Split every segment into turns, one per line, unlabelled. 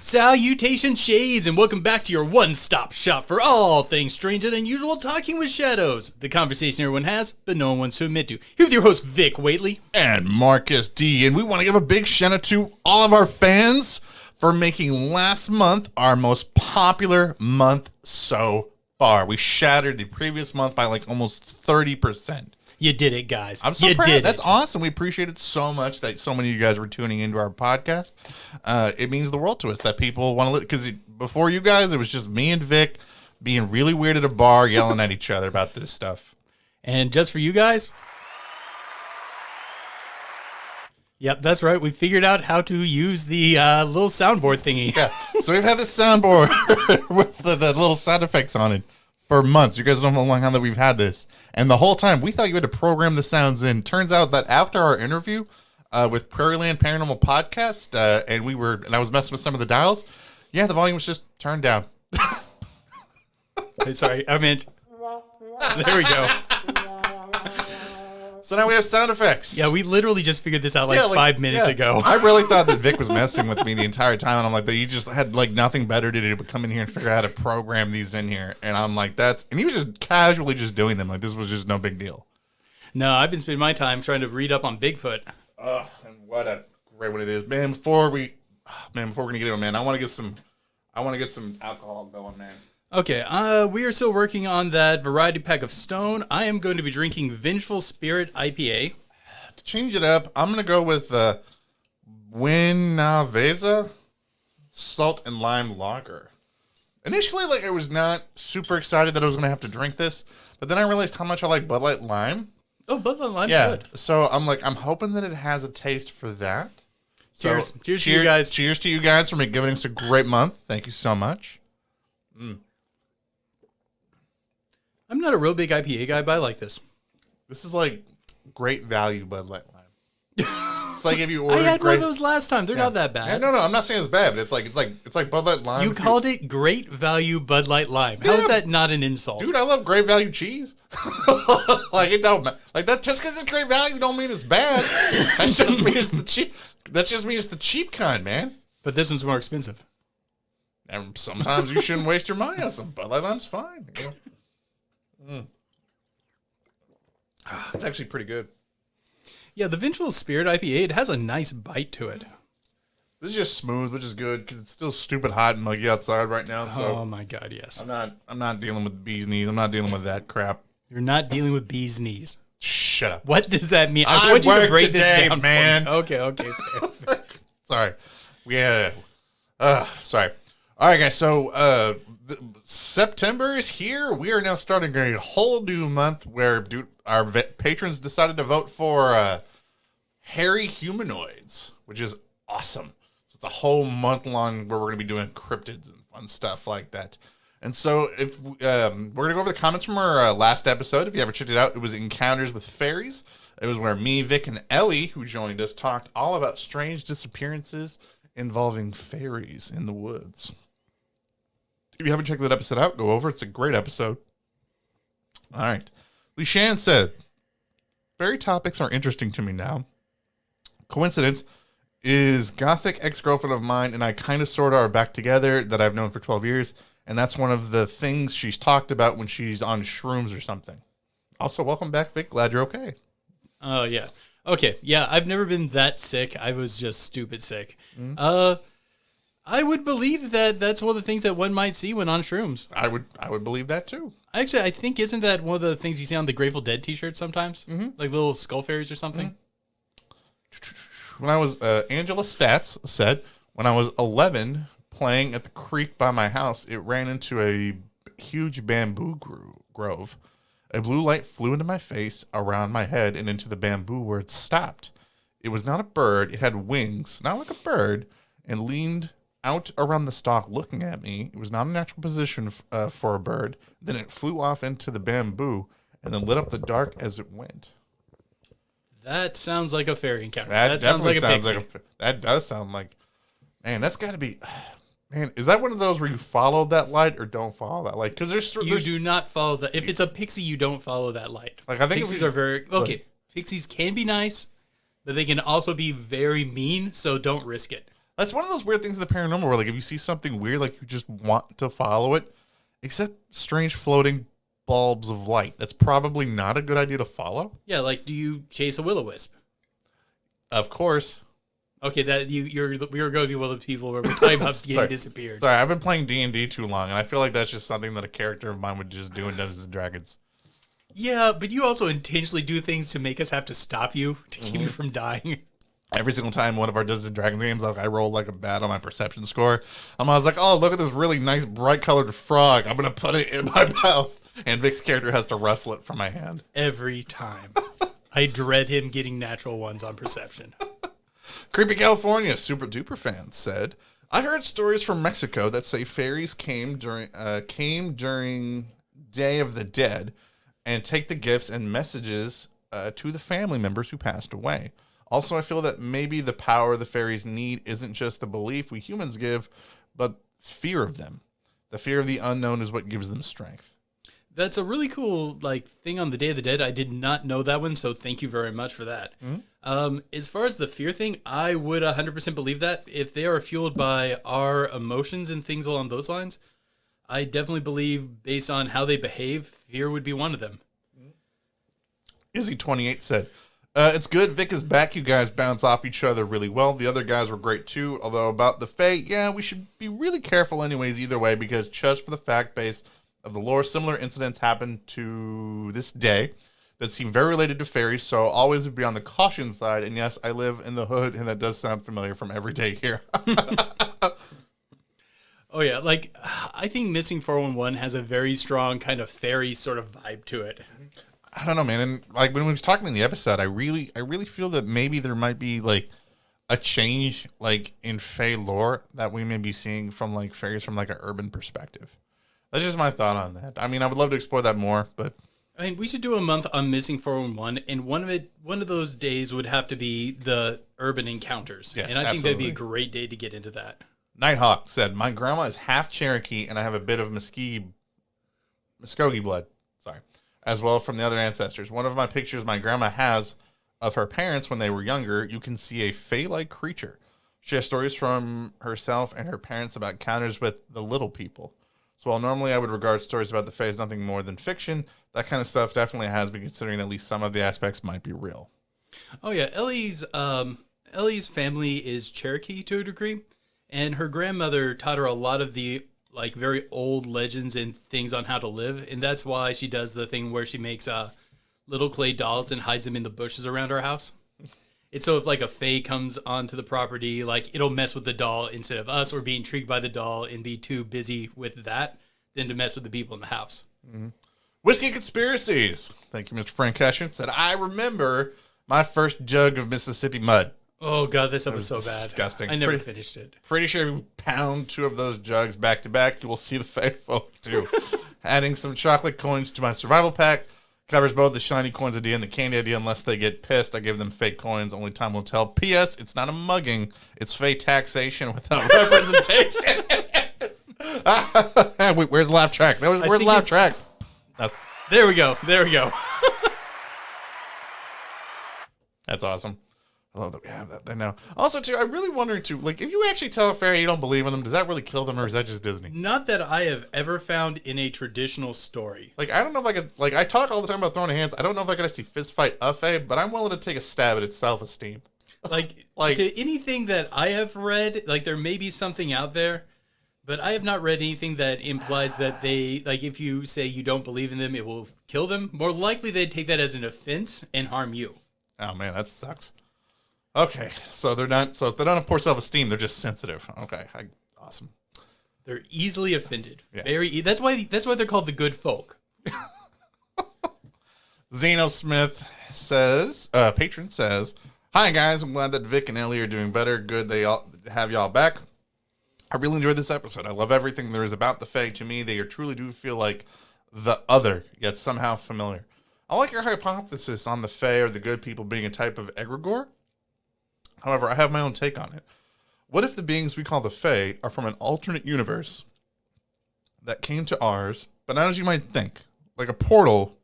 Salutations, Shades, and welcome back to your one-stop shop for all things strange and unusual, talking with shadows. The conversation everyone has, but no one wants to admit to. Here with your host, Vic Waitley.
And Marcus D. And we want to give a big shout out to all of our fans for making last month our most popular month so far. We shattered the previous month by like almost 30%.
You did it, guys.
I'm so proud. That's awesome. We appreciate it so much that so many of you guys were tuning into our podcast. It means the world to us that people want to, because before you guys, it was just me and Vic being really weird at a bar, yelling at each other about this stuff.
And just for you guys, yep, that's right. We figured out how to use the little soundboard thingy.
Yeah. So we've had this soundboard with the little sound effects on it for months. You guys don't know how long that we've had this. And the whole time, we thought you had to program the sounds in. Turns out that after our interview with Prairieland Paranormal Podcast, and I was messing with some of the dials, yeah, the volume was just turned down.
Sorry, I meant, there we go.
So now we have sound effects.
Yeah, we literally just figured this out like 5 minutes ago.
I really thought that Vic was messing with me the entire time. And I'm like, that you just had like nothing better to do but come in here and figure out how to program these in here. And I'm like, and he was just casually just doing them. Like this was just no big deal.
No, I've been spending my time trying to read up on Bigfoot.
And what a great one it is. Man, before we're going to get into it, man, I want to get some alcohol going, man.
Okay, we are still working on that variety pack of Stone. I am going to be drinking Vengeful Spirit IPA.
To change it up, I'm going to go with Winaveza Salt and Lime Lager. Initially, I was not super excited that I was going to have to drink this, but then I realized how much I like Bud Light Lime.
Oh, Bud Light Lime's good.
So I'm hoping that it has a taste for that. So,
cheers to you guys.
Cheers to you guys for giving us a great month. Thank you so much.
I'm not a real big IPA guy, but I like this.
This is like great value Bud Light Lime. It's like if you ordered.
I had one of those last time. They're not that bad.
Yeah, no, I'm not saying it's bad, but it's like Bud Light Lime.
You called it great value Bud Light Lime. How is that not an insult?
Dude, I love great value cheese. It don't that just because it's great value don't mean it's bad. That just means it's the cheap. That just means it's the cheap kind, man.
But this one's more expensive.
And sometimes you shouldn't waste your money on some Bud Light Lime's fine. You know? It's actually pretty good.
Yeah, the Vengeful Spirit IPA, it has a nice bite to it.
This is just smooth, which is good because it's still stupid hot and muggy outside right now. So
oh my god, yes.
I'm not dealing with bees knees. I'm not dealing with that crap.
You're not dealing with bees knees.
Shut up.
What does that mean?
I
want you to break
today,
this down,
man.
Okay.
Sorry. Yeah. Sorry. All right, guys. So September is here. We are now starting a whole new month where our patrons decided to vote for hairy humanoids, which is awesome. So it's a whole month long where we're going to be doing cryptids and fun stuff like that. And so if we're going to go over the comments from our last episode. If you ever checked it out, it was Encounters with Fairies. It was where me, Vic, and Ellie, who joined us, talked all about strange disappearances involving fairies in the woods. If you haven't checked that episode out, go over. It's a great episode. All right. Lishan said, fairy topics are interesting to me now. Coincidence is gothic ex-girlfriend of mine and I kind of sort of are back together that I've known for 12 years. And that's one of the things she's talked about when she's on shrooms or something. Also, welcome back, Vic. Glad you're okay.
Oh, yeah. Okay. Yeah, I've never been that sick. I was just stupid sick.
Mm-hmm.
I would believe that that's one of the things that one might see when on shrooms.
I would believe that too.
Actually, I think isn't that one of the things you see on the Grateful Dead t-shirts sometimes?
Mm-hmm.
Like little skull fairies or something?
Mm-hmm. When I was, Angela Stats said, when I was 11, playing at the creek by my house, it ran into a huge bamboo grove. A blue light flew into my face, around my head, and into the bamboo where it stopped. It was not a bird. It had wings, not like a bird, and leaned out around the stalk looking at me. It was not a natural position for a bird. Then it flew off into the bamboo and then lit up the dark as it went.
That sounds like a fairy encounter. That sounds like a pixie.
That does sound like... Man, that's got to be... Man, is that one of those where you follow that light or don't follow that light? Because
you do not follow that. If it's a pixie, you don't follow that light.
Like, I think
pixies are very... Okay, pixies can be nice, but they can also be very mean, so don't risk it.
That's one of those weird things in the paranormal where, like, if you see something weird, like, you just want to follow it. Except strange floating bulbs of light. That's probably not a good idea to follow.
Yeah, like, do you chase a will-o-wisp?
Of course.
Okay, that you're going to be one of the people where we're talking about getting disappeared.
Sorry, I've been playing D&D too long, and I feel like that's just something that a character of mine would just do in Dungeons & Dragons.
Yeah, but you also intentionally do things to make us have to stop you, to keep you from dying.
Every single time one of our Dungeons & Dragons games, like, I rolled like a bad on my perception score. I was like, oh, look at this really nice, bright-colored frog. I'm going to put it in my mouth. And Vic's character has to wrestle it from my hand.
Every time. I dread him getting natural ones on perception.
Creepy California super duper fan said, I heard stories from Mexico that say fairies came during Day of the Dead and take the gifts and messages to the family members who passed away. Also, I feel that maybe the power the fairies need isn't just the belief we humans give, but fear of them. The fear of the unknown is what gives them strength.
That's a really cool thing on the Day of the Dead. I did not know that one, so thank you very much for that. Mm-hmm. As far as the fear thing, I would 100% believe that. If they are fueled by our emotions and things along those lines, I definitely believe, based on how they behave, fear would be one of them.
Izzy28 said, it's good Vic is back. You guys bounce off each other really well. The other guys were great too. Although about the Fae, yeah, we should be really careful anyways either way, because just for the fact base of the lore, similar incidents happen to this day that seem very related to fairies, so always be on the caution side. And yes, I live in the hood, and that does sound familiar from every day here.
Oh yeah, I think Missing 411 has a very strong kind of fairy sort of vibe to it.
I don't know, man. And when we was talking in the episode, I really feel that maybe there might be a change in Fae lore that we may be seeing from fairies from an urban perspective. That's just my thought on that. I mean, I would love to explore that more, but
I mean, we should do a month on Missing 411, and one of those days would have to be the urban encounters.
Yes,
and I think that'd be a
absolutely.
great day to get into that.
Nighthawk said, my grandma is half Cherokee, and I have a bit of Muskogee blood. Sorry. As well from the other ancestors. One of my pictures my grandma has of her parents when they were younger, you can see a Fae-like creature. She has stories from herself and her parents about encounters with the little people. So while normally I would regard stories about the Fae as nothing more than fiction, that kind of stuff definitely has been, considering at least some of the aspects might be real.
Oh yeah, Ellie's family is Cherokee to a degree, and her grandmother taught her a lot of the very old legends and things on how to live, and that's why she does the thing where she makes little clay dolls and hides them in the bushes around our house. It's so if a fae comes onto the property, it'll mess with the doll instead of us or be intrigued by the doll and be too busy with that than to mess with the people in the house.
Mm-hmm. Whiskey Conspiracies. Thank you, Mr. Frank Cashin. Said, I remember my first jug of Mississippi mud.
Oh, God, this stuff was so bad.
Disgusting.
I never finished it.
Pretty sure if you pound 2 of those jugs back to back, you will see the Fae folk too. Adding some chocolate coins to my survival pack covers both the shiny coins idea and the candy idea. Unless they get pissed, I give them fake coins. Only time will tell. P.S. It's not a mugging. It's Fae taxation without representation. Wait, where's the laugh track? Where's the laugh track?
There we go. There we go.
That's awesome. I love that we have that there now. Also, too, I'm really wondering, too, if you actually tell a fairy you don't believe in them, does that really kill them, or is that just Disney?
Not that I have ever found in a traditional story.
I don't know if I could, I talk all the time about throwing hands. I don't know if I could actually fist fight a fae, but I'm willing to take a stab at its self-esteem.
To anything that I have read, there may be something out there, but I have not read anything that implies that they, if you say you don't believe in them, it will kill them. More likely, they'd take that as an offense and harm you. Oh,
man, that sucks. Okay, so they don't have poor self-esteem. They're just sensitive. Okay, awesome.
They're easily offended.
Yeah.
That's why they're called the good folk.
Zeno Smith says, patron says, hi guys, I'm glad that Vic and Ellie are doing better. Good they all have y'all back. I really enjoyed this episode. I love everything there is about the Fae. To me, they truly do feel like the other, yet somehow familiar. I like your hypothesis on the Fae or the good people being a type of egregore. However, I have my own take on it. What if the beings we call the Fae are from an alternate universe that came to ours, but not as you might think, like a portal?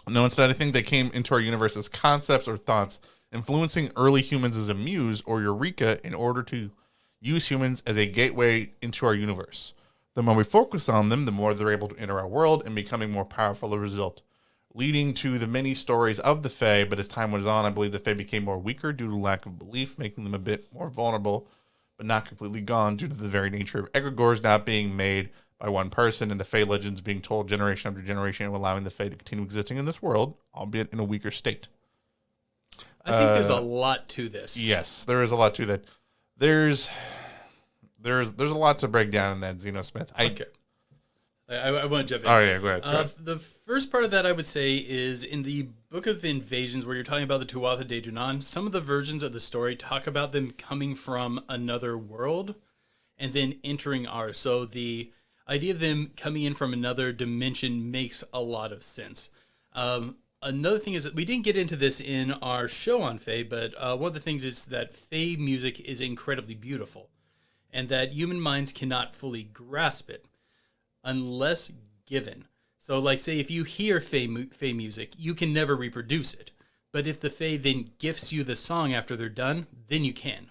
No, instead, I think they came into our universe as concepts or thoughts, influencing early humans as a muse or eureka in order to use humans as a gateway into our universe. The more we focus on them, the more they're able to enter our world and becoming more powerful as a result, leading to the many stories of the Fae. But as time went on, I believe the Fae became more weaker due to lack of belief, making them a bit more vulnerable, but not completely gone due to the very nature of egregores not being made by one person and the Fae legends being told generation after generation, allowing the Fae to continue existing in this world, albeit in a weaker state.
I think there's a lot to this.
Yes, there is a lot to that. There's a lot to break down in that, Zeno Smith.
Okay. I want to jump in.
Oh, yeah, go ahead.
The first part of that I would say is in the Book of Invasions, where you're talking about the Tuatha De Danann, some of the versions of the story talk about them coming from another world and then entering ours. So the idea of them coming in from another dimension makes a lot of sense. Another thing is that we didn't get into this in our show on Fae, but one of the things is that Fae music is incredibly beautiful and that human minds cannot fully grasp it unless given. So, like, say, if you hear Fae music, you can never reproduce it. But if the Fae then gifts you the song after they're done, then you can.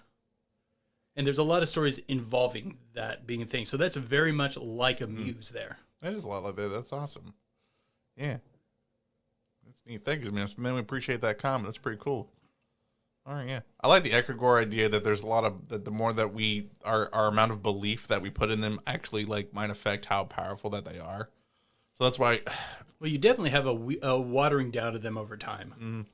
And there's a lot of stories involving that being a thing. So that's very much like a muse there.
That is a lot like that. That's awesome. Yeah. That's neat. Thank you, man. Man, we appreciate that comment. That's pretty cool. All right, yeah. I like the egregore idea that there's a lot of, that the more that we, our amount of belief that we put in them actually, like, might affect how powerful that they are. So that's why.
Well, you definitely have a watering down of them over time.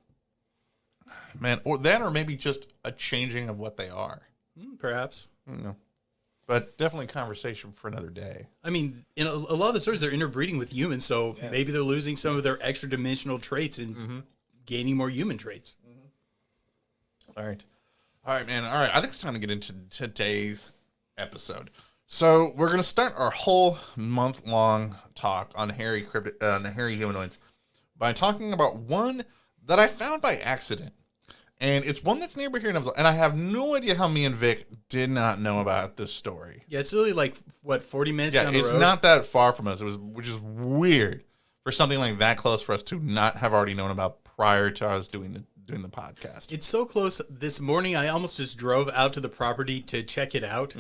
Man, or that, or maybe just a changing of what they are.
Perhaps.
I don't know. But definitely conversation for another day.
I mean, in a lot of the stories, they're interbreeding with humans, so maybe they're losing some of their extra dimensional traits and gaining more human traits.
All right. All right, man. All right. I think it's time to get into today's episode. So we're going to start our whole month-long talk on hairy humanoids by talking about one that I found by accident. And it's one that's nearby here in Nunnelly. And I have no idea how me and Vic did not know about this story.
Yeah, it's really like, 40 minutes down the road?
Yeah, it's not that far from us. Which is weird for something like that close for us to not have already known about prior to us doing the podcast.
It's so close. This morning, I almost just drove out to the property to check it out.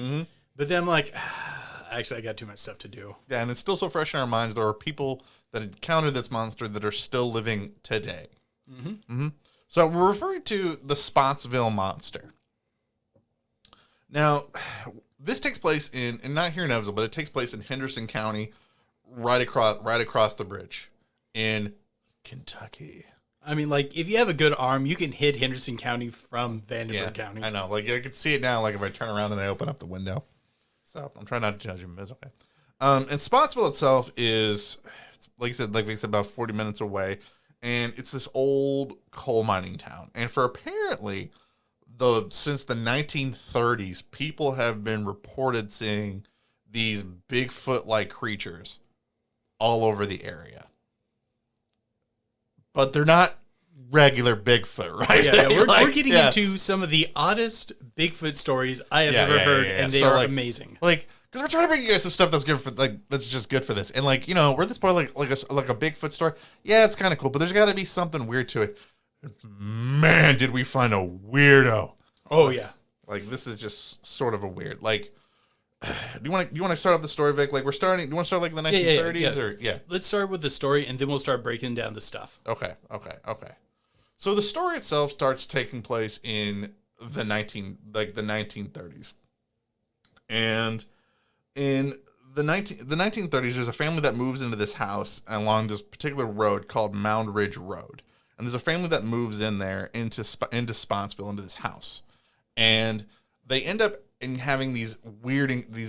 But then I'm like, actually, I got too much stuff to do.
Yeah, and it's still so fresh in our minds. There are people that encountered this monster that are still living today. So we're referring to the Spottsville Monster. Now, this takes place in not here in Evansville, but it takes place in Henderson County, right across the bridge in Kentucky.
I mean, like, if you have a good arm, you can hit Henderson County from Vandenberg County.
I know. Like, I could see it now, like, if I turn around and I open up the window. So, I'm trying not to judge him. It's okay. And Spottsville itself is, like we said, about 40 minutes away. And it's this old coal mining town. And for apparently, since the 1930s, people have been reported seeing these Bigfoot-like creatures all over the area. But they're not regular Bigfoot, right?
Yeah, we're getting into some of the oddest Bigfoot stories I have ever heard, and they are amazing.
Like, because we're trying to bring you guys some stuff that's good for, like, that's just good for this. And, like, you know, we're this point like a Bigfoot story. Yeah, it's kind of cool, but there's got to be something weird to it. Man, did we find a weirdo?
Oh yeah,
like, this is just sort of a weird. Like, do you want to start off the story, Vic? Like, we're starting. Do you want to start like in the 1930s or
Let's start with the story, and then we'll start breaking down the stuff.
Okay. So the story itself starts taking place in the 1930s, and in the 1930s, there's a family that moves into this house along this particular road called Mound Ridge Road, and there's a family that moves in there into Spottsville into this house, and they end up in having these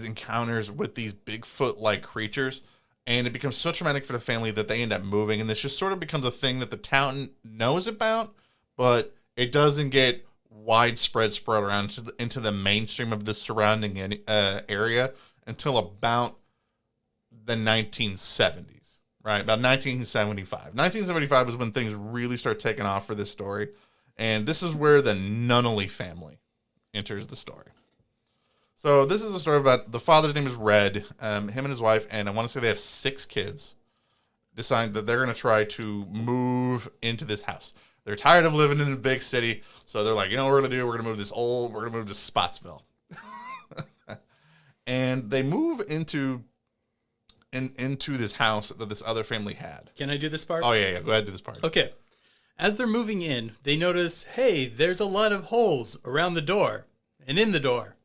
encounters with these Bigfoot-like creatures, and it becomes so traumatic for the family that they end up moving, and this just sort of becomes a thing that the town knows about, but it doesn't get widespread spread around into the mainstream of the surrounding area until about the 1970s, right? About 1975. 1975 is when things really start taking off for this story. And this is where the Nunnelly family enters the story. So this is a story about the father's name is Red, him and his wife, and I want to say they have 6 kids, decide that they're going to try to move into this house. They're tired of living in a big city, so they're like, you know what we're going to do? We're going to move to Spottsville. And they move into this house that this other family had.
Can I do this part?
Oh, yeah. Go ahead and do this part.
Okay. As they're moving in, they notice, hey, there's a lot of holes around the door and in the door.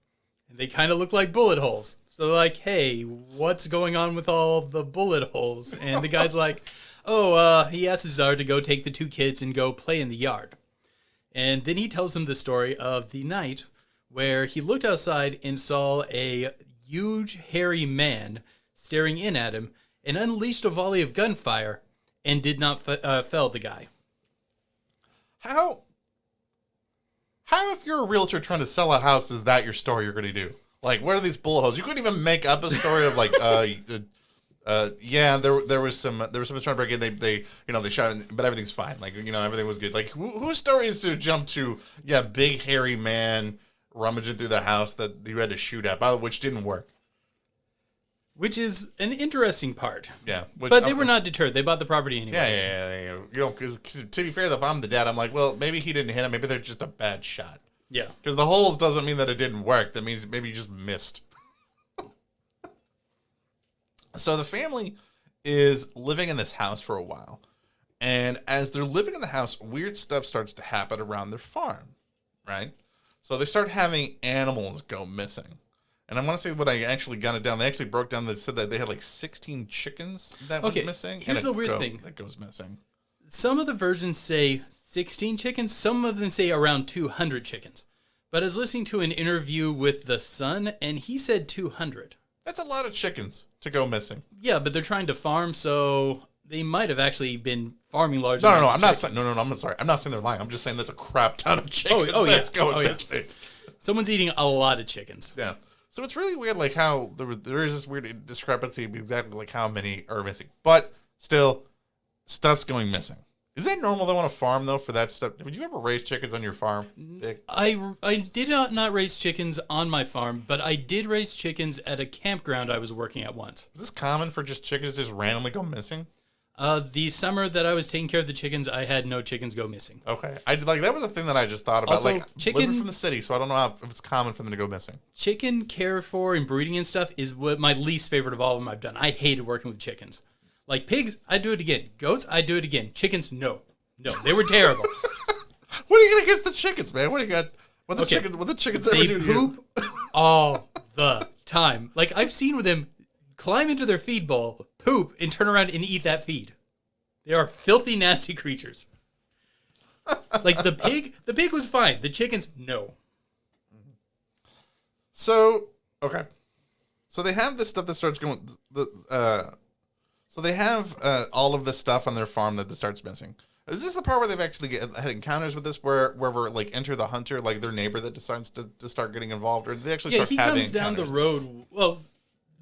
And they kind of look like bullet holes. So they're like, hey, what's going on with all the bullet holes? And the guy's like, he asked Czar to go take the 2 kids and go play in the yard. And then he tells them the story of the night where he looked outside and saw a huge, hairy man staring in at him and unleashed a volley of gunfire and did not fell the guy.
How if you're a realtor trying to sell a house, is that your story you're going to do? Like, what are these bullet holes? You couldn't even make up a story of like, there was something trying to break in. They shot it, but everything's fine. Like, everything was good. Like, whose story is to jump to? Yeah, big hairy man rummaging through the house that you had to shoot at, which didn't work.
Which is an interesting part.
Yeah.
But they were not deterred. They bought the property anyways.
Yeah. Because to be fair, if I'm the dad, I'm like, well, maybe he didn't hit him. Maybe they're just a bad shot.
Yeah.
Because the holes doesn't mean that it didn't work. That means maybe you just missed. So the family is living in this house for a while. And as they're living in the house, weird stuff starts to happen around their farm, right? So they start having animals go missing. And I want to say what I actually got it down. They actually broke down. They said that they had like 16 chickens that went missing.
Here's the weird thing
that goes missing.
Some of the versions say 16 chickens. Some of them say around 200 chickens. But I was listening to an interview with the Sun, and he said 200.
That's a lot of chickens to go missing.
Yeah, but they're trying to farm, so they might have actually been farming large.
No, I'm not saying. No, I'm sorry. I'm not saying they're lying. I'm just saying that's a crap ton of chickens. That's going missing.
Someone's eating a lot of chickens.
Yeah. So it's really weird, like how there is this weird discrepancy of exactly like how many are missing. But still, stuff's going missing. Is that normal though on a farm though for that stuff? Would you ever raise chickens on your farm, Vic?
I did not raise chickens on my farm, but I did raise chickens at a campground I was working at once.
Is this common for just chickens to just randomly go missing?
The summer that I was taking care of the chickens, I had no chickens go missing.
Okay, that was a thing that I just thought about.
Also,
like living from the city, so I don't know if it's common for them to go missing.
Chicken care for and breeding and stuff is what my least favorite of all of them I've done. I hated working with chickens. Like pigs, I'd do it again. Goats, I'd do it again. Chickens, no, they were terrible.
What are you gonna against the chickens, man? What do you got? What the chickens ever do?
They poop all the time. Like I've seen with them climb into their feed bowl, poop, and turn around and eat that feed. They are filthy, nasty creatures. Like the pig was fine. The chickens, no.
So, okay. So they have this stuff that starts going. So they have all of this stuff on their farm that starts missing. Is this the part where they've actually had encounters with this, where like Enter the Hunter, like their neighbor that decides to start getting involved, or do they actually start having encounters?
Yeah, he comes down the road. Well,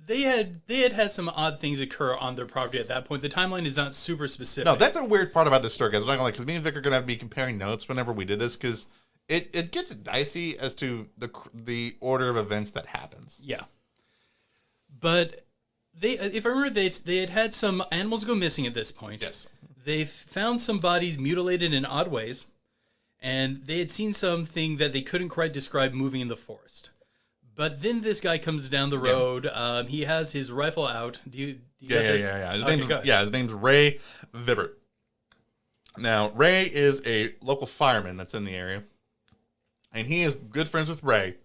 they had some odd things occur on their property at that point. The timeline is not super specific.
No, that's a weird part about this story, guys. I'm not gonna because me and Vic are gonna have to be comparing notes whenever we did this because it gets dicey as to the order of events that happens.
Yeah, but if I remember, they had some animals go missing at this point.
Yes,
they found some bodies mutilated in odd ways, and they had seen something that they couldn't quite describe moving in the forest. But then this guy comes down the road. Yeah. He has his rifle out. Do you get this?
Yeah. His name's Ray Vibert. Now, Ray is a local fireman that's in the area. And he is good friends with Ray.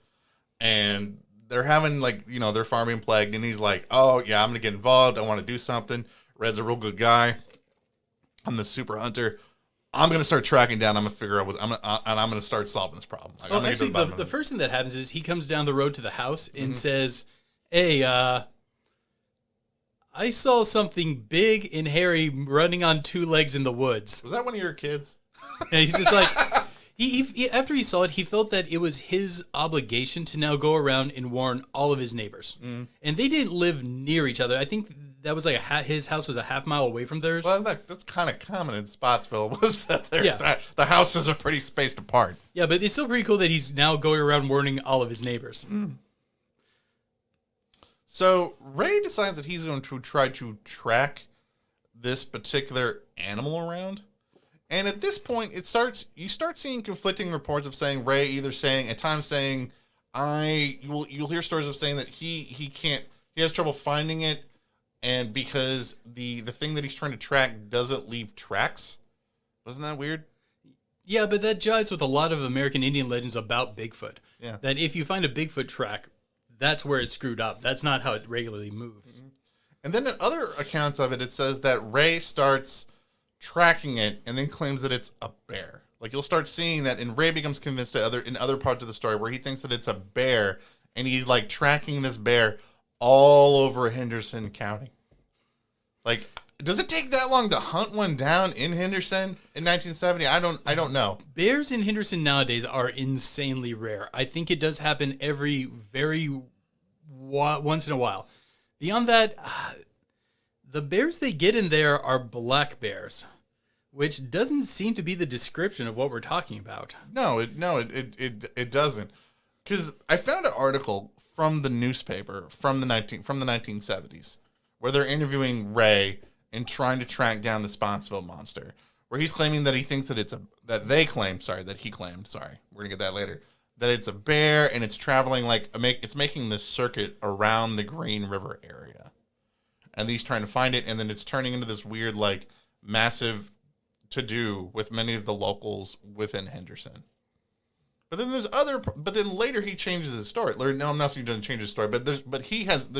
And they're having, they're farming plagued. And he's like, oh, yeah, I'm going to get involved. I want to do something. Red's a real good guy. I'm the super hunter. I'm going to start tracking down. I'm going to figure out I'm going to start solving this problem.
Actually, the first thing that happens is he comes down the road to the house and says, hey, I saw something big and hairy running on 2 legs in the woods.
Was that one of your kids?
And he's just like, After he saw it, he felt that it was his obligation to now go around and warn all of his neighbors. And they didn't live near each other. I think that was like his house was a half mile away from theirs.
Well, that's kind of common in Spottsville. Was that the houses are pretty spaced apart.
Yeah, but it's still pretty cool that he's now going around warning all of his neighbors.
So Ray decides that he's going to try to track this particular animal around. And at this point, you start seeing conflicting reports of saying Ray either saying at times saying you'll hear stories of saying that he has trouble finding it, and because the thing that he's trying to track doesn't leave tracks. Wasn't that weird?
Yeah, but that jives with a lot of American Indian legends about Bigfoot.
Yeah.
That if you find a Bigfoot track, that's where it's screwed up. That's not how it regularly moves.
And then in other accounts of it, it says that Ray starts tracking it and then claims that it's a bear. Like you'll start seeing that, and Ray becomes convinced in other parts of the story where he thinks that it's a bear, and he's like tracking this bear all over Henderson County. Like, does it take that long to hunt one down in Henderson in 1970? I don't know.
Bears in Henderson nowadays are insanely rare. I think it does happen once in a while. Beyond that, the bears they get in there are black bears, which doesn't seem to be the description of what we're talking about.
No, it doesn't. Because I found an article from the newspaper from the 1970s where they're interviewing Ray and trying to track down the Spottsville Monster, where he's claiming that he thinks that he claimed, we're gonna get that later, that it's a bear and it's traveling it's making this circuit around the Green River area. And he's trying to find it, and then it's turning into this weird, like, massive to-do with many of the locals within Henderson. But then later he changes his story. No, I'm not saying he doesn't change his story, but there's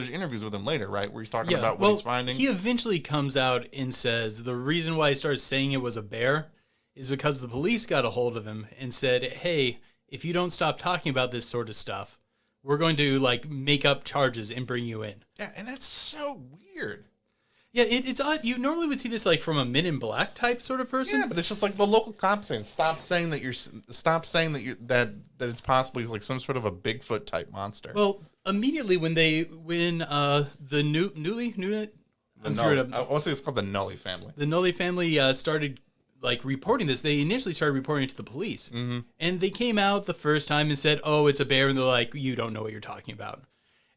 interviews with him later, right, where he's talking about what he's finding.
He eventually comes out and says the reason why he started saying it was a bear is because the police got a hold of him and said, hey, if you don't stop talking about this sort of stuff, we're going to like make up charges and bring you in.
Yeah, and that's so weird.
Yeah, it's odd. You normally would see this like from a Men in Black type sort of person.
Yeah, but it's just like the local cops saying, stop saying that it's possibly like some sort of a Bigfoot type monster.
Well, immediately when the Nunnelly, I'm screwed up.
I want to say it's called the Nunnelly family.
The Nunnelly family started like reporting this. They initially started reporting it to the police, and they came out the first time and said, "Oh, it's a bear," and they're like, "You don't know what you're talking about."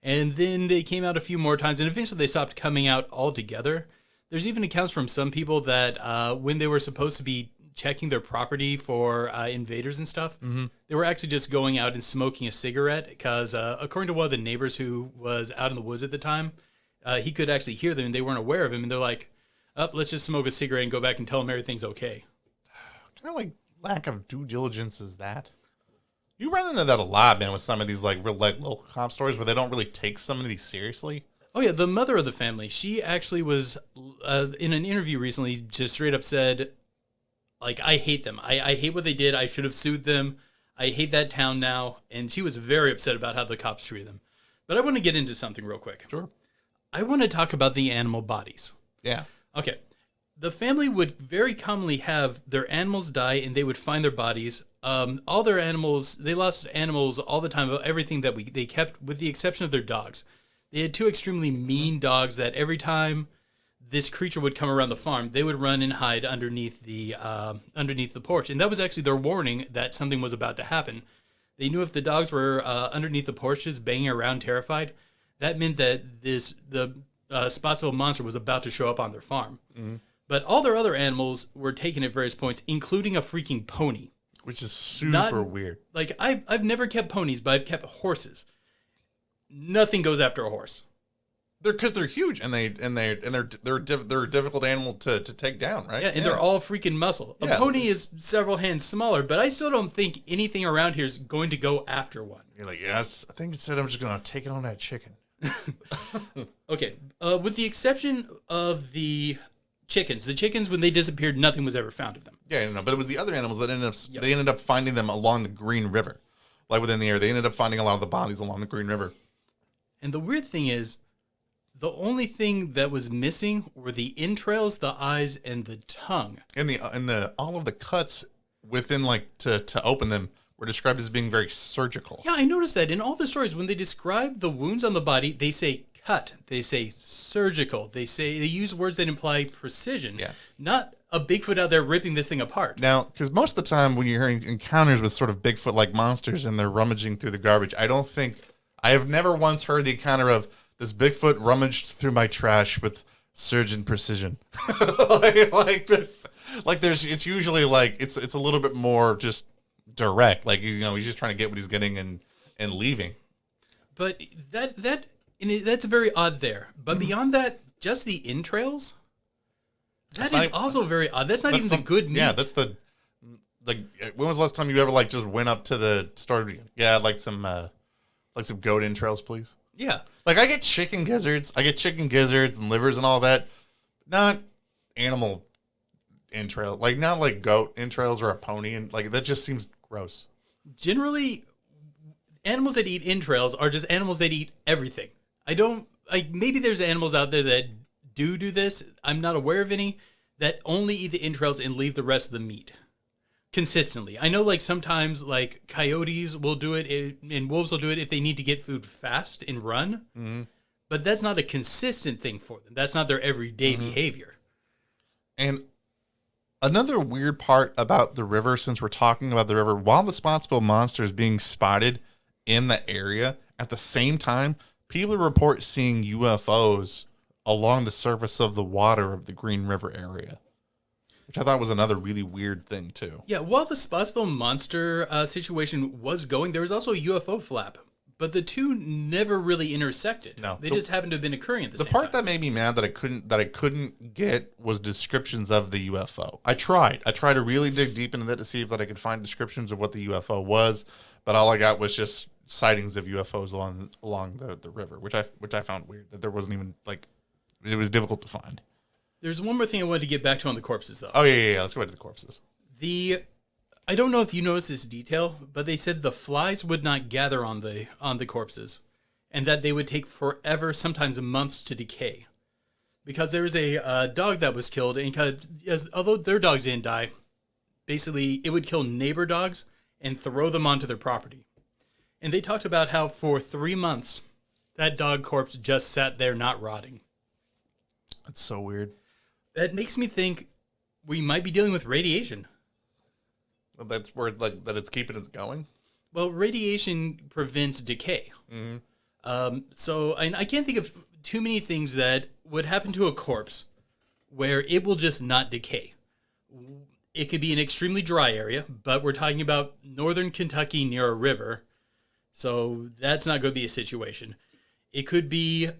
And then they came out a few more times, and eventually they stopped coming out altogether. There's even accounts from some people that when they were supposed to be checking their property for invaders and stuff, they were actually just going out and smoking a cigarette because according to one of the neighbors who was out in the woods at the time, he could actually hear them and they weren't aware of him. And they're like, let's just smoke a cigarette and go back and tell them everything's okay.
What kind of like lack of due diligence is that? You run into that a lot, man, with some of these like real like local cop stories where they don't really take some of these seriously.
Oh yeah, the mother of the family, she actually was in an interview recently just straight up said, like, I hate them. I hate what they did. I should have sued them. I hate that town now. And she was very upset about how the cops treated them. But I want to get into something real quick.
Sure.
I want to talk about the animal bodies.
Yeah.
Okay. The family would very commonly have their animals die and they would find their bodies. All their animals, they lost animals all the time, everything that they kept with the exception of their dogs. They had two extremely mean dogs that every time this creature would come around the farm, they would run and hide underneath the porch. And that was actually their warning that something was about to happen. They knew if the dogs were underneath the porches banging around terrified, that meant that the Spottsville Monster was about to show up on their farm. Mm-hmm. But all their other animals were taken at various points, including a freaking pony.
Which is super weird.
Like, I've never kept ponies, but I've kept horses. Nothing goes after a horse.
Because they're huge and they're a difficult animal to take down, right?
Yeah, and they're all freaking muscle. A pony is several hands smaller, but I still don't think anything around here is going to go after one.
You're like, yes, I think it said I'm just going to take it on that chicken.
Okay, with the exception of the chickens. The chickens, when they disappeared, nothing was ever found of them.
Yeah, but it was the other animals that they ended up finding them along the Green River, like within the area. They ended up finding a lot of the bodies along the Green River.
And the weird thing is, the only thing that was missing were the entrails, the eyes, and the tongue.
And all of the cuts within like to open them were described as being very surgical.
Yeah, I noticed that in all the stories when they describe the wounds on the body, they say cut, they say surgical, they use words that imply precision.
Yeah.
Not a Bigfoot out there ripping this thing apart.
Now, because most of the time when you're hearing encounters with sort of Bigfoot-like monsters and they're rummaging through the garbage, I have never once heard the encounter of this Bigfoot rummaged through my trash with surgeon precision. It's usually like it's a little bit more just direct. Like he's just trying to get what he's getting and leaving.
But that's very odd there. But beyond that, just the entrails. That is also very odd. That's not even the good meat.
Yeah, that's the when was the last time you ever like just went up to the store? Yeah, I'd like some goat entrails, please.
Yeah.
Like I get chicken gizzards and livers and all that. Not animal entrails. Like not like goat entrails or a pony, and like that just seems gross.
Generally, animals that eat entrails are just animals that eat everything. Maybe there's animals out there that do this. I'm not aware of any that only eat the entrails and leave the rest of the meat consistently. I know like sometimes like coyotes will do it and wolves will do it if they need to get food fast and run. Mm-hmm. But that's not a consistent thing for them. That's not their everyday behavior.
And another weird part about the river, since we're talking about the river, while the Spottsville Monster is being spotted in the area, at the same time, people report seeing UFOs along the surface of the water of the Green River area, which I thought was another really weird thing, too.
Yeah, while the Spottsville Monster situation was going, there was also a UFO flap, but the two never really intersected.
No.
They just happened to have been occurring at the same time.
The part that made me mad that I couldn't get was descriptions of the UFO. I tried to really dig deep into that to see if that I could find descriptions of what the UFO was, but all I got was just sightings of UFOs along the river, which I found weird, that there wasn't even like it was difficult to find.
There's one more thing I wanted to get back to on the corpses, though.
Oh, yeah. Let's go back to the corpses.
I don't know if you noticed this detail, but they said the flies would not gather on the corpses, and that they would take forever, sometimes months, to decay. Because there was a dog that was killed, and although their dogs didn't die, basically it would kill neighbor dogs and throw them onto their property. And they talked about how for 3 months, that dog corpse just sat there not rotting.
That's so weird.
That makes me think we might be dealing with radiation.
That's where that it's keeping it going.
Well, radiation prevents decay. Mm-hmm. So I can't think of too many things that would happen to a corpse where it will just not decay. It could be an extremely dry area, but we're talking about northern Kentucky near a river, so that's not going to be a situation. It could be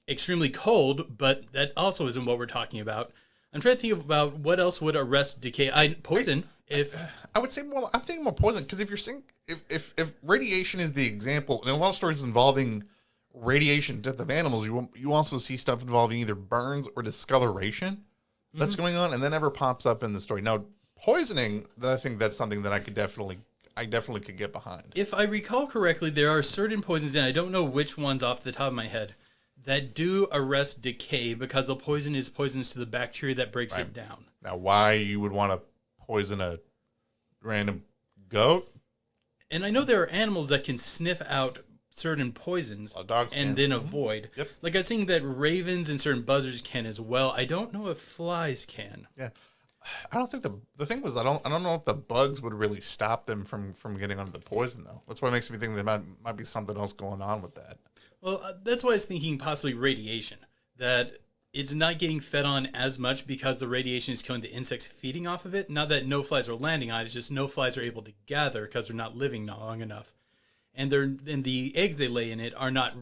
extremely cold, but that also isn't what we're talking about. I'm trying to think about what else would arrest decay. Poison.
I would say more. I'm thinking more poison because if you're saying if radiation is the example, in a lot of stories involving radiation death of animals, you also see stuff involving either burns or discoloration that's going on, and that never pops up in the story. Now, poisoning, I think that's something that I definitely could get behind.
If I recall correctly, there are certain poisons, and I don't know which ones off the top of my head, that do arrest decay because the poison is poisonous to the bacteria that breaks it down.
Now, why you would want to poison a random goat?
And I know there are animals that can sniff out certain poisons and then avoid.
Yep.
Like I was thinking that ravens and certain buzzards can as well. I don't know if flies can.
Yeah. I don't think the thing was I don't know if the bugs would really stop them from getting onto the poison though. That's what makes me think there might be something else going on with that.
Well, that's why I was thinking possibly radiation. That it's not getting fed on as much because the radiation is killing the insects feeding off of it. Not that no flies are landing on it, it's just no flies are able to gather because they're not living long enough. And the eggs they lay in it are not,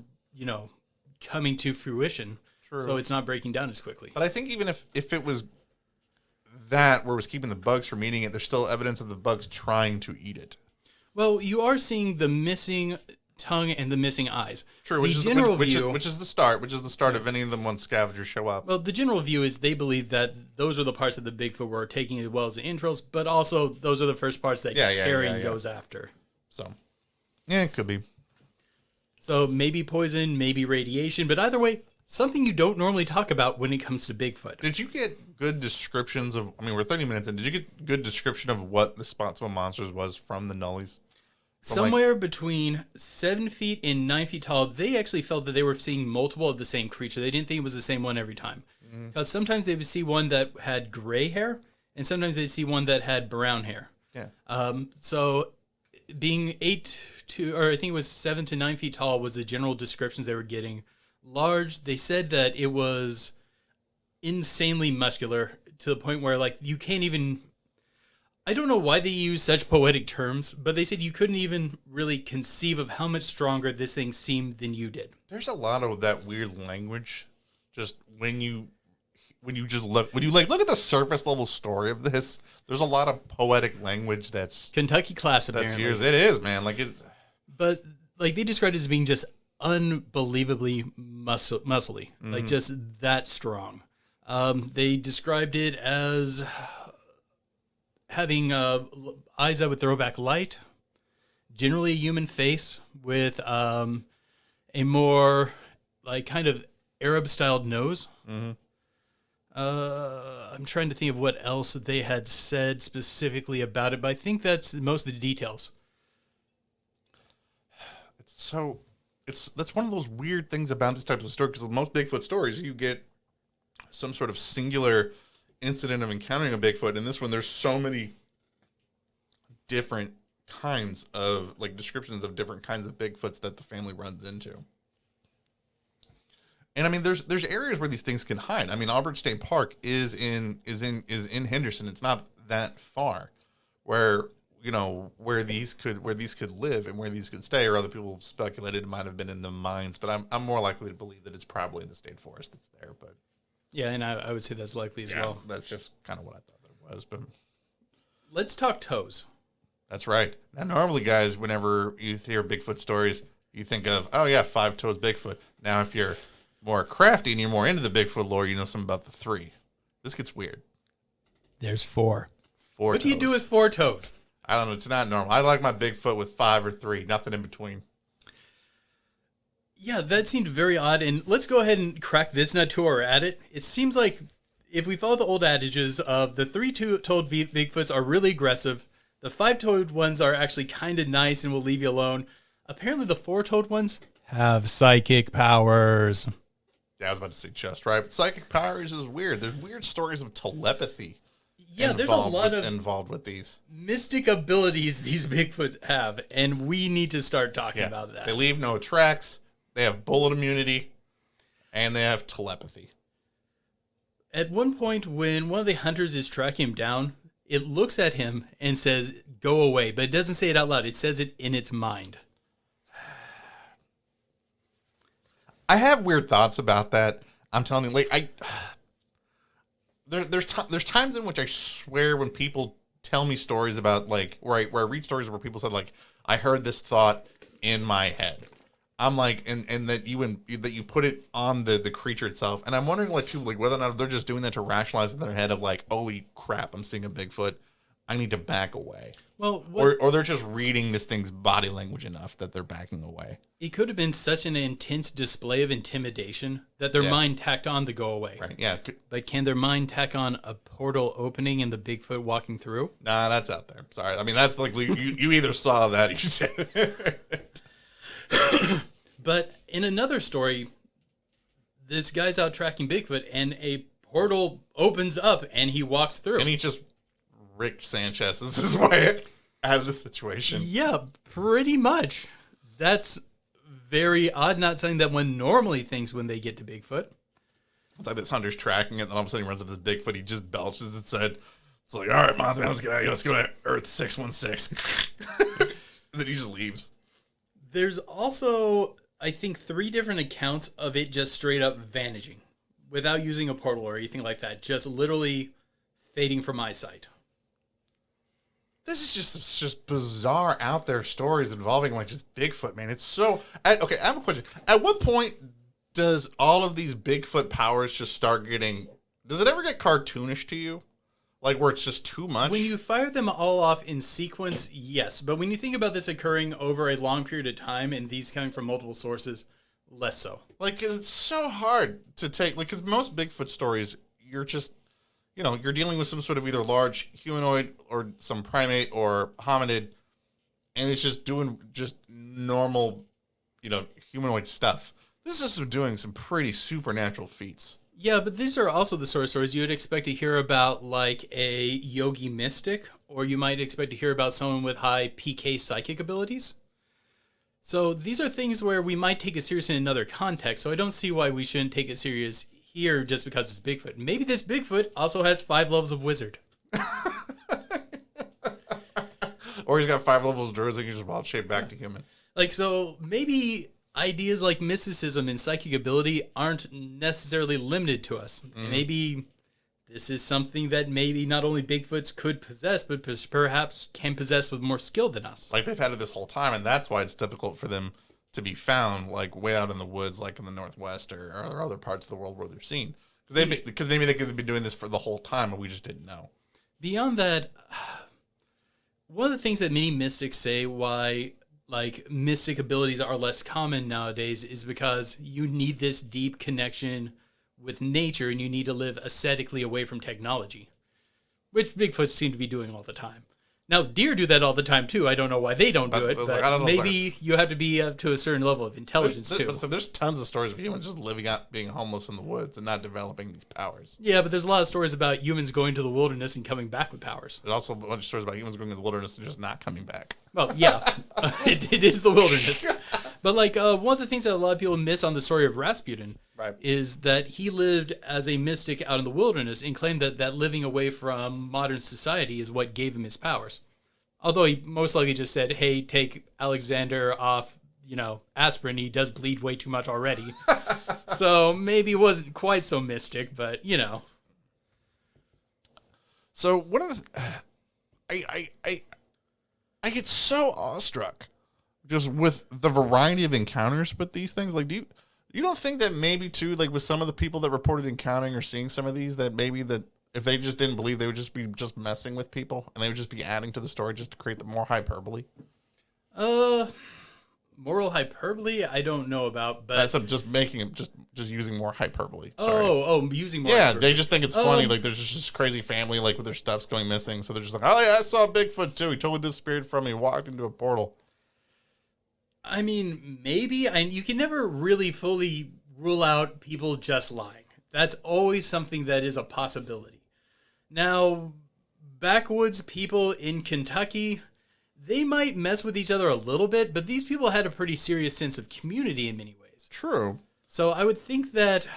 coming to fruition. True. So it's not breaking down as quickly.
But I think even if it was that where it was keeping the bugs from eating it, there's still evidence of the bugs trying to eat it.
Well, you are seeing the missing tongue and the missing eyes.
True, which is the start of any of them when scavengers show up.
Well, the general view is they believe that those are the parts of the Bigfoot we're taking as well as the entrails, but also those are the first parts that carrying goes after.
So, yeah, it could be.
So maybe poison, maybe radiation, but either way, Something you don't normally talk about when it comes to Bigfoot.
Did you get good descriptions of? I mean, we're 30 minutes in. Did you get good description of what the Spottsville Monsters was from the Nunnellys?
Somewhere between 7 feet and 9 feet tall, they actually felt that they were seeing multiple of the same creature. They didn't think it was the same one every time. Because sometimes they would see one that had gray hair, and sometimes they'd see one that had brown hair.
Yeah.
So being 7 to 9 feet tall was the general descriptions they were getting. Large, they said that it was insanely muscular to the point where, like, you can't even... I don't know why they use such poetic terms, but they said you couldn't even really conceive of how much stronger this thing seemed than you did.
There's a lot of that weird language. Just when you look at the surface level story of this, there's a lot of poetic language that's
Kentucky class, apparently.
It is, man.
But like they described it as being just unbelievably muscly, like just that strong. They described it as having eyes that would throw back light, generally a human face with a more like kind of Arab-styled nose. Mm-hmm. I'm trying to think of what else they had said specifically about it, but I think that's most of the details. That's one of those weird things about this type of story, because most Bigfoot stories, you get some sort of singular incident of encountering a Bigfoot. In this one, there's so many different kinds of, like, descriptions of different kinds of Bigfoots that the family runs into. And I mean, there's areas where these things can hide. I mean, Auburn State Park is in Henderson. It's not that far, where these could live and where these could stay. Or other people speculated it might have been in the mines, but I'm more likely to believe that it's probably in the state forest that's there. But yeah, and I would say that's likely as well.
That's just kind of what I thought that it was. But
let's talk toes.
That's right. Now, normally, guys, whenever you hear Bigfoot stories, you think of, oh yeah, 5 toes Bigfoot. Now, if you're more crafty and you're more into the Bigfoot lore, you know something about the 3. This gets weird.
There's 4.
4
What
toes.
do you do with 4 toes?
I don't know. It's not normal. I like my Bigfoot with 5 or 3. Nothing in between.
Yeah, that seemed very odd. And let's go ahead and crack this nut to we're at it. It seems like if we follow the old adages of the 3-toed Bigfoots are really aggressive, the 5-toed ones are actually kind of nice and will leave you alone. Apparently the 4-toed ones have psychic powers.
Yeah, I was about to say just right. But psychic powers is weird. There's weird stories of telepathy.
Yeah, there's a lot of
involved with these
mystic abilities these Bigfoot have, and we need to start talking about that.
They leave no tracks. They have bullet immunity, and they have telepathy.
At one point, when one of the hunters is tracking him down, it looks at him and says, "Go away," but it doesn't say it out loud. It says it in its mind.
I have weird thoughts about that. I'm telling you, like there's times in which I swear when people tell me stories about, like, where I read stories where people said, like, I heard this thought in my head. I'm like, and that you put it on the creature itself, and I'm wondering, like, too, like, whether or not they're just doing that to rationalize in their head of, like, holy crap, I'm seeing a Bigfoot, I need to back away.
Well,
or they're just reading this thing's body language enough that they're backing away.
It could have been such an intense display of intimidation that their mind tacked on the go away.
Right, yeah.
But can their mind tack on a portal opening and the Bigfoot walking through?
Nah, that's out there. Sorry. I mean, that's like, you either saw that or you said it.
But in another story, this guy's out tracking Bigfoot and a portal opens up and he walks through.
And he just Rick Sanchez is his way out of the situation.
Yeah, pretty much. That's very odd. Not something that one normally thinks when they get to Bigfoot.
It's like this hunter's tracking it, and then all of a sudden he runs up this Bigfoot. He just belches and said, it's like, all right, Mothman, let's get out of here. Let's go to Earth 616. And then he just leaves.
There's also, I think, 3 different accounts of it just straight up vanishing without using a portal or anything like that. Just literally fading from eyesight.
This is just bizarre out there stories involving, like, just Bigfoot, man. It's so... Okay, I have a question. At what point does all of these Bigfoot powers just start getting... Does it ever get cartoonish to you? Like, where it's just too much?
When you fire them all off in sequence, yes. But when you think about this occurring over a long period of time and these coming from multiple sources, less so.
Like, it's so hard to take, like, because most Bigfoot stories, you're just, you're dealing with some sort of either large humanoid or some primate or hominid, and it's just doing just normal, humanoid stuff. This is doing some pretty supernatural feats.
Yeah, but these are also the sort of stories you would expect to hear about, like a yogi mystic, or you might expect to hear about someone with high PK psychic abilities. So these are things where we might take it serious in another context, so I don't see why we shouldn't take it serious here just because it's Bigfoot. Maybe this Bigfoot also has 5 levels of wizard.
Or he's got 5 levels of druids and he just wild shape back to human.
Like, so maybe ideas like mysticism and psychic ability aren't necessarily limited to us. Maybe this is something that maybe not only Bigfoots could possess, but perhaps can possess with more skill than us.
Like, they've had it this whole time, and that's why it's difficult for them to be found, like, way out in the woods, like in the Northwest or other parts of the world where they're seen. Because maybe they could be doing this for the whole time, and we just didn't know.
Beyond that, one of the things that many mystics say why, like, mystic abilities are less common nowadays is because you need this deep connection with nature and you need to live ascetically away from technology, which Bigfoot seem to be doing all the time. Now, deer do that all the time, too. I don't know why they don't do it, but maybe you have to be up to a certain level of intelligence, too.
But there's tons of stories of humans just living out, being homeless in the woods and not developing these powers.
Yeah, but there's a lot of stories about humans going to the wilderness and coming back with powers.
There's also a bunch of stories about humans going to the wilderness and just not coming back.
Well, yeah, it is the wilderness. But, like, one of the things that a lot of people miss on the story of Rasputin is that he lived as a mystic out in the wilderness and claimed that living away from modern society is what gave him his powers. Although he most likely just said, hey, take Alexander off, aspirin. He does bleed way too much already. So maybe it wasn't quite so mystic, but,
So one of the... I get so awestruck just with the variety of encounters with these things. Like, you don't think that maybe too, like with some of the people that reported encountering or seeing some of these, that maybe that if they just didn't believe, they would just be just messing with people and they would just be adding to the story just to create the more hyperbole?
Moral hyperbole? I don't know about, but
that's just making it just using more hyperbole.
Sorry. Using more.
Yeah,
hyperbole.
They just think it's funny. Like there's just this crazy family like with their stuff's going missing, so they're just like, oh yeah, I saw Bigfoot too. He totally disappeared from me, walked into a portal.
I mean, maybe. You can never really fully rule out people just lying. That's always something that is a possibility. Now, backwoods people in Kentucky, they might mess with each other a little bit, but these people had a pretty serious sense of community in many ways.
True.
So I would think that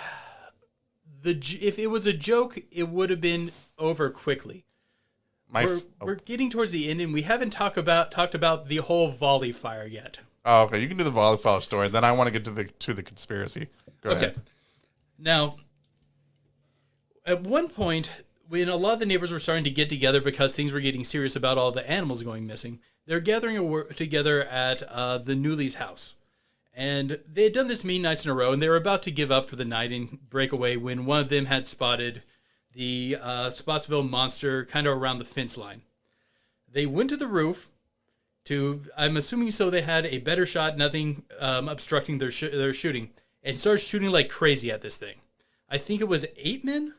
if it was a joke, it would have been over quickly. We're getting towards the end, and we haven't talked about the whole volley fire yet.
Oh, okay. You can do the volley fire story. Then I want to get to the conspiracy. Go ahead.
Now, at one point, when a lot of the neighbors were starting to get together because things were getting serious about all the animals going missing, they're gathering together at the Nunnelly's house. And they had done this many nights in a row, and they were about to give up for the night and break away when one of them had spotted the Spottsville Monster kind of around the fence line. They went to the roof I'm assuming so they had a better shot, nothing obstructing their shooting, and started shooting like crazy at this thing. I think it was 8 men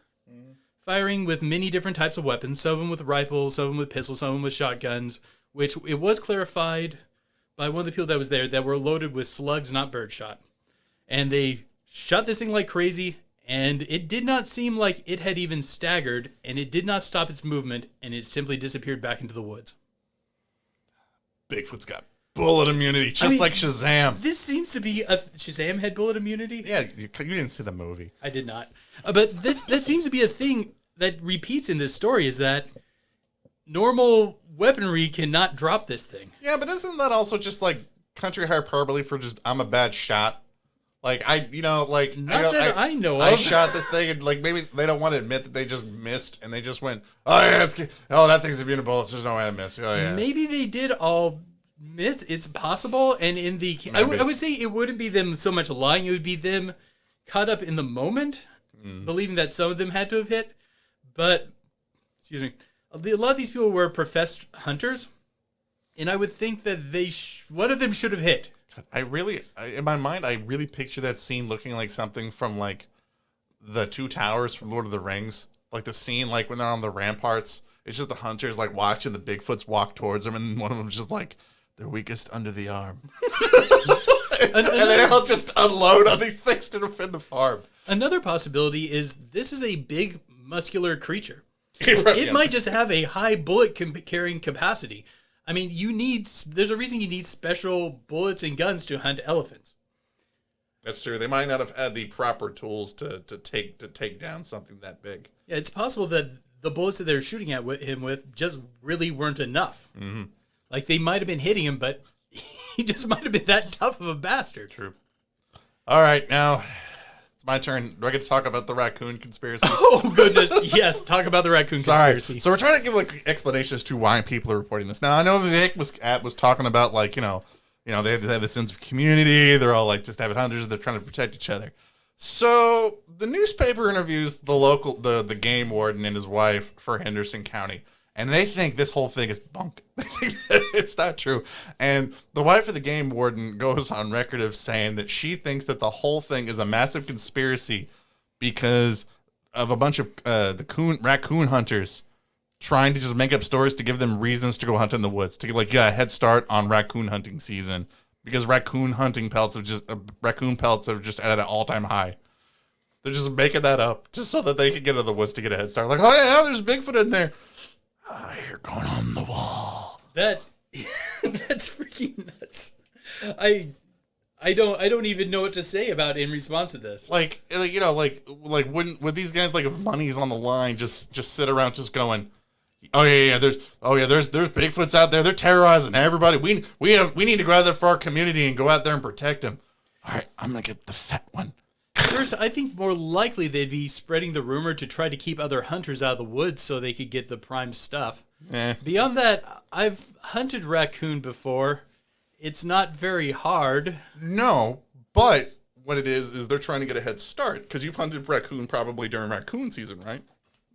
firing with many different types of weapons, some of them with rifles, some of them with pistols, some of them with shotguns, which it was clarified by one of the people that was there that were loaded with slugs, not birdshot. And they shot this thing like crazy, and it did not seem like it had even staggered, and it did not stop its movement, and it simply disappeared back into the woods.
Bigfoot's got bullet immunity, just like Shazam.
This seems to be Shazam had bullet immunity?
Yeah, you didn't see the movie.
I did not. But that seems to be a thing that repeats in this story, is that normal weaponry cannot drop this thing.
Yeah, but isn't that also just like country hyperbole for just, I'm a bad shot? Like, I know of. I shot this thing, and like maybe they don't want to admit that they just missed, and they just went, oh yeah, that thing's immune to bullets. There's no way I missed. Oh yeah.
Maybe they did all miss. It's possible, and in the I would say it wouldn't be them so much lying. It would be them caught up in the moment, believing that some of them had to have hit. But excuse me, a lot of these people were professed hunters, and I would think that one of them should have hit.
In my mind, I really picture that scene looking like something from like the Two Towers from Lord of the Rings. Like the scene, like when they're on the ramparts, it's just the hunters like watching the Bigfoots walk towards them, and one of them's just like, "They're weakest under the arm," and then they'll just unload on these things to defend the farm.
Another possibility is this is a big, muscular creature. It might just have a high bullet carrying capacity. I mean, there's a reason you need special bullets and guns to hunt elephants.
That's true. They might not have had the proper tools to take down something that big.
Yeah, it's possible that the bullets that they were shooting at him with just really weren't enough. Mm-hmm. Like, they might have been hitting him, but he just might have been that tough of a bastard.
True. All right, now it's my turn. Do I get to talk about the Raccoon Conspiracy?
Oh, goodness. Yes, talk about the Raccoon Conspiracy.
So we're trying to give like explanations to why people are reporting this. Now, I know Vic was talking about like, they have this sense of community. They're all like just avid hunters. They're trying to protect each other. So the newspaper interviews the game warden and his wife for Henderson County, and they think this whole thing is bunk. They think that it's not true. And the wife of the game warden goes on record of saying that she thinks that the whole thing is a massive conspiracy because of a bunch of raccoon hunters trying to just make up stories to give them reasons to go hunt in the woods, to get a head start on raccoon hunting season, because raccoon pelts have just at an all-time high. They're just making that up just so that they can get in the woods to get a head start. Like, oh yeah, there's Bigfoot in there. I hear going on the wall.
That's freaking nuts. I don't even know what to say about in response to this.
Like would these guys, like, if money's on the line, just sit around just going, there's Bigfoots out there. They're terrorizing everybody. We need to go out there for our community and go out there and protect them. All right, I'm gonna get the fat one.
First, I think more likely they'd be spreading the rumor to try to keep other hunters out of the woods so they could get the prime stuff. Beyond that, I've hunted raccoon before. It's not very hard.
No, but what it is they're trying to get a head start, because you've hunted raccoon probably during raccoon season, right?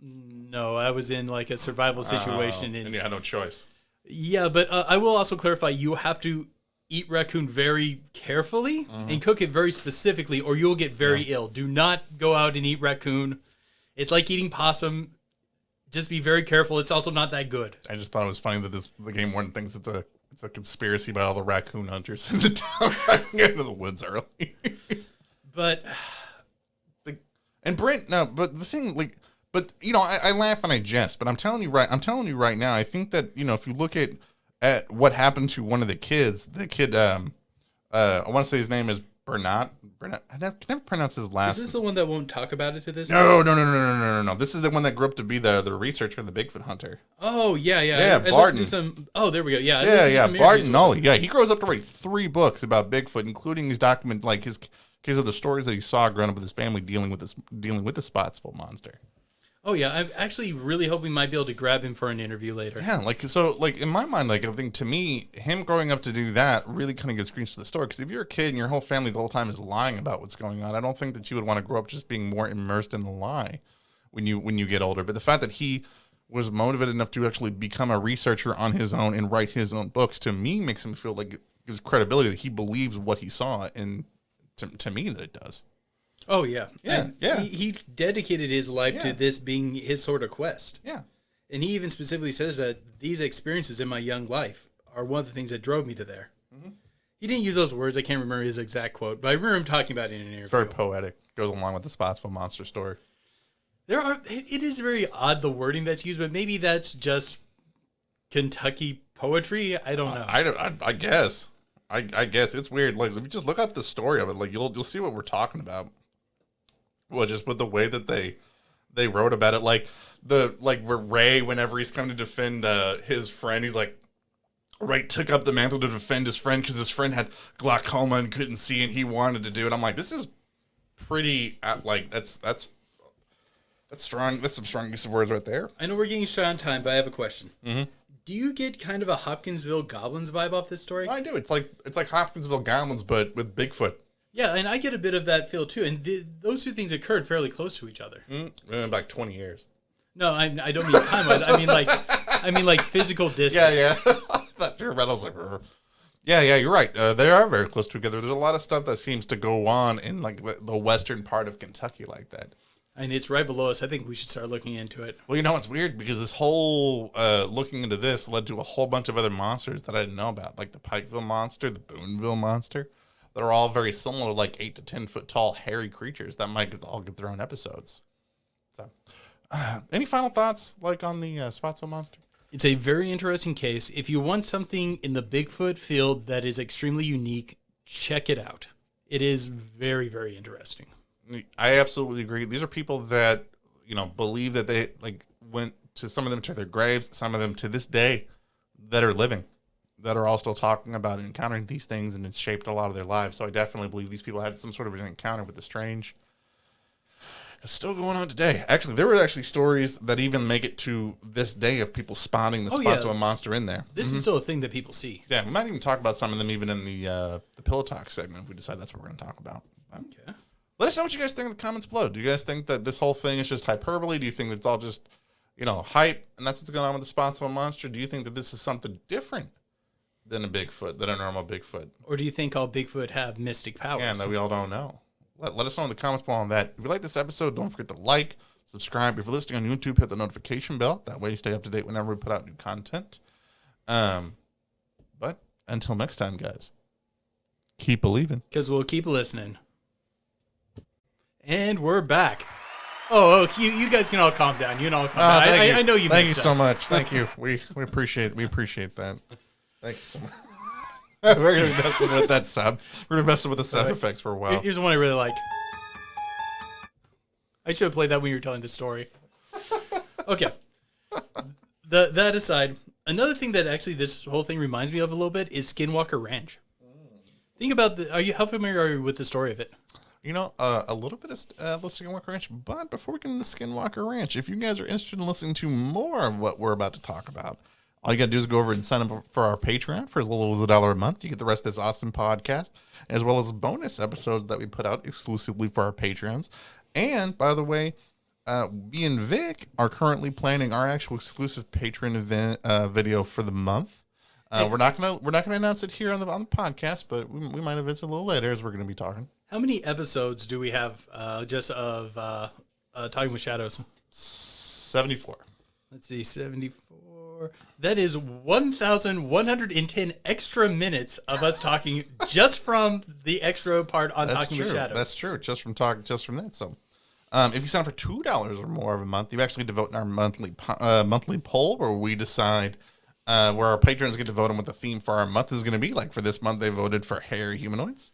No, I was in like a survival situation.
And you had no choice.
Yeah, but I will also clarify, you have to eat raccoon very carefully and cook it very specifically, or you'll get very ill. Do not go out and eat raccoon. It's like eating possum. Just be very careful. It's also not that good.
I just thought it was funny that the game warden thinks it's a conspiracy by all the raccoon hunters in the town running into the woods early.
But
the thing, like, but I laugh and I jest, but I'm telling you right now, I think that if you look at what happened to one of the kids, the kid, I want to say his name is Bernat. I can never pronounce his last.
Is this the one that won't talk about it to this?
No. This is the one that grew up to be the researcher and the Bigfoot hunter.
Oh, yeah.
Yeah, Barton.
There we go.
Yeah. Barton Nunnelly. Yeah, he grows up to write 3 books about Bigfoot, including his document, like his case of the stories that he saw growing up with his family dealing with the Spottsville Monster.
Oh, yeah. I'm actually really hoping we might be able to grab him for an interview later.
Yeah, in my mind, I think to me, him growing up to do that really kind of gives credence to the story. Because if you're a kid and your whole family the whole time is lying about what's going on, I don't think that you would want to grow up just being more immersed in the lie when you get older. But the fact that he was motivated enough to actually become a researcher on his own and write his own books, to me, makes him feel like it gives credibility that he believes what he saw, and to me that it does.
Oh, yeah.
Yeah.
He dedicated his life to this being his sort of quest.
Yeah.
And he even specifically says that these experiences in my young life are one of the things that drove me to there. Mm-hmm. He didn't use those words. I can't remember his exact quote, but I remember him talking about it in an interview.
It's very poetic. Goes along with the Spottsville Monster story.
It is very odd, the wording that's used, but maybe that's just Kentucky poetry. I don't know.
I guess. I guess it's weird. Like, if you just look up the story of it, like you'll see what we're talking about. Well, just with the way that they wrote about it, where Ray, whenever he's coming to defend his friend, he's like, Ray took up the mantle to defend his friend because his friend had glaucoma and couldn't see, and he wanted to do it. I'm like, this is pretty that's strong. That's some strong use of words right there.
I know we're getting shot on time, but I have a question.
Mm-hmm.
Do you get kind of a Hopkinsville Goblins vibe off this story?
I do. It's like Hopkinsville Goblins, but with Bigfoot.
Yeah, and I get a bit of that feel too. And those two things occurred fairly close to each other.
Like 20 years.
No, I don't mean time-wise. I mean like physical distance.
Yeah. That Reynolds like. Yeah, you're right. They are very close together. There's a lot of stuff that seems to go on in like the western part of Kentucky like that.
And it's right below us. I think we should start looking into it.
Well, you know, it's weird because this whole looking into this led to a whole bunch of other monsters that I didn't know about, like the Pikeville Monster, the Boonville Monster. They're all very similar, like 8 to 10 foot tall, hairy creatures that might all get their own episodes. So, any final thoughts, like on the Spottsville Monster?
It's a very interesting case. If you want something in the Bigfoot field that is extremely unique, check it out. It is very, very interesting.
I absolutely agree. These are people that, you know, believe that they like went to some of them to their graves, some of them to this day that are living, that are all still talking about and encountering these things, and it's shaped a lot of their lives. So I definitely believe these people had some sort of an encounter with the strange. It's still going on today. Actually, there were stories that even make it to this day of people spotting the Spottsville Monster in there.
This is still a thing that people see.
Yeah, we might even talk about some of them even in the Pillow Talk segment if we decide that's what we're going to talk about.
Okay.
Let us know what you guys think in the comments below. Do you guys think that this whole thing is just hyperbole? Do you think it's all just, you know, hype and that's what's going on with the Spottsville Monster? Do you think that this is something different than a Bigfoot, than a normal Bigfoot?
Or do you think all Bigfoot have mystic powers?
Yeah, that we all don't know. Let us know in the comments below on that. If you like this episode, don't forget to like, subscribe. If you're listening on YouTube, hit the notification bell. That way you stay up to date whenever we put out new content. But until next time, guys, keep believing.
Because we'll keep listening. And we're back. Oh, you guys can all calm down. You can all calm down. I know you.
Thank you
missed
so
us.
much. Thank you. We appreciate that. Thank you so much. We're gonna be messing with that sound. We're gonna be messing with the sound effects for a while.
Here's one I really like. I should have played that when you were telling the story. Okay. That aside, another thing that actually this whole thing reminds me of a little bit is Skinwalker Ranch. Think about how familiar are you with the story of it?
You know, a little bit of the Skinwalker Ranch, but before we get into Skinwalker Ranch, if you guys are interested in listening to more of what we're about to talk about, all you got to do is go over and sign up for our Patreon for as little as $1 a month. You get the rest of this awesome podcast, as well as bonus episodes that we put out exclusively for our Patreons. And, by the way, me and Vic are currently planning our actual exclusive Patreon event video for the month. We're not gonna announce it here on the podcast, but we might announce it a little later as we're going to be talking.
How many episodes do we have just of Talking with Shadows?
74.
Let's see, 74. That is 1,110 extra minutes of us talking just from the extra part on Talking with Shadows.
That's true. Just from that. So, if you sign up for $2 or more of a month, you actually vote in our monthly poll where we decide where our patrons get to vote on what the theme for our month is going to be. Like for this month, they voted for hairy humanoids.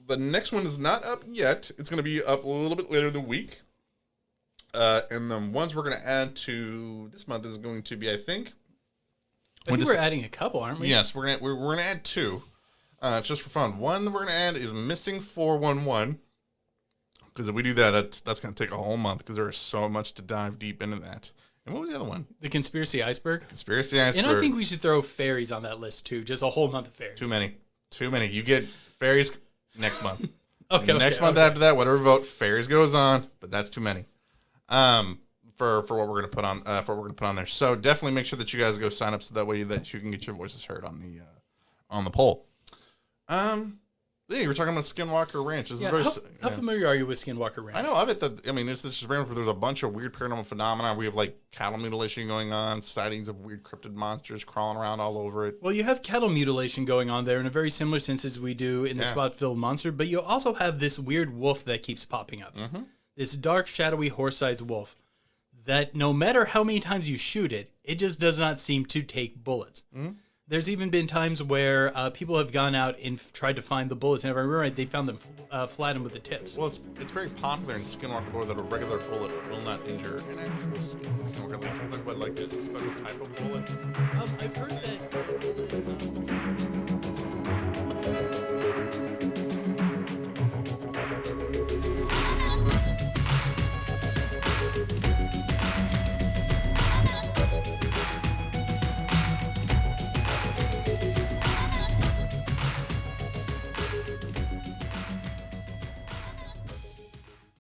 The next one is not up yet. It's going to be up a little bit later in the week. And the ones we're going to add to this month is going to be, I think we're adding a couple, aren't we? Yes, we're gonna add two, just for fun. One we're gonna add is Missing 411, because if we do that, that's gonna take a whole month because there is so much to dive deep into that. And what was the other one? The Conspiracy Iceberg. Conspiracy Iceberg. And I think we should throw fairies on that list too. Just a whole month of fairies. Too many. You get fairies next month. Next month after that, whatever vote fairies goes on, but that's too many. For what we're gonna put on there. So definitely make sure that you guys go sign up so that way that you can get your voices heard on the poll. Yeah, you were talking about Skinwalker Ranch. How familiar are you with Skinwalker Ranch? I know of it. This is random. There's a bunch of weird paranormal phenomena. We have like cattle mutilation going on, sightings of weird cryptid monsters crawling around all over it. Well, you have cattle mutilation going on there in a very similar sense as we do in the Spottsville Monster, but you also have this weird wolf that keeps popping up. Mm-hmm. This dark, shadowy, horse-sized wolf that no matter how many times you shoot it, it just does not seem to take bullets. Mm-hmm. There's even been times where people have gone out and tried to find the bullets, and if I remember right, they found them flattened with the tips. Well, it's very popular in Skinwalker lore that a regular bullet will not injure an actual Skinwalker. Like a special type of bullet. I've heard that a bullet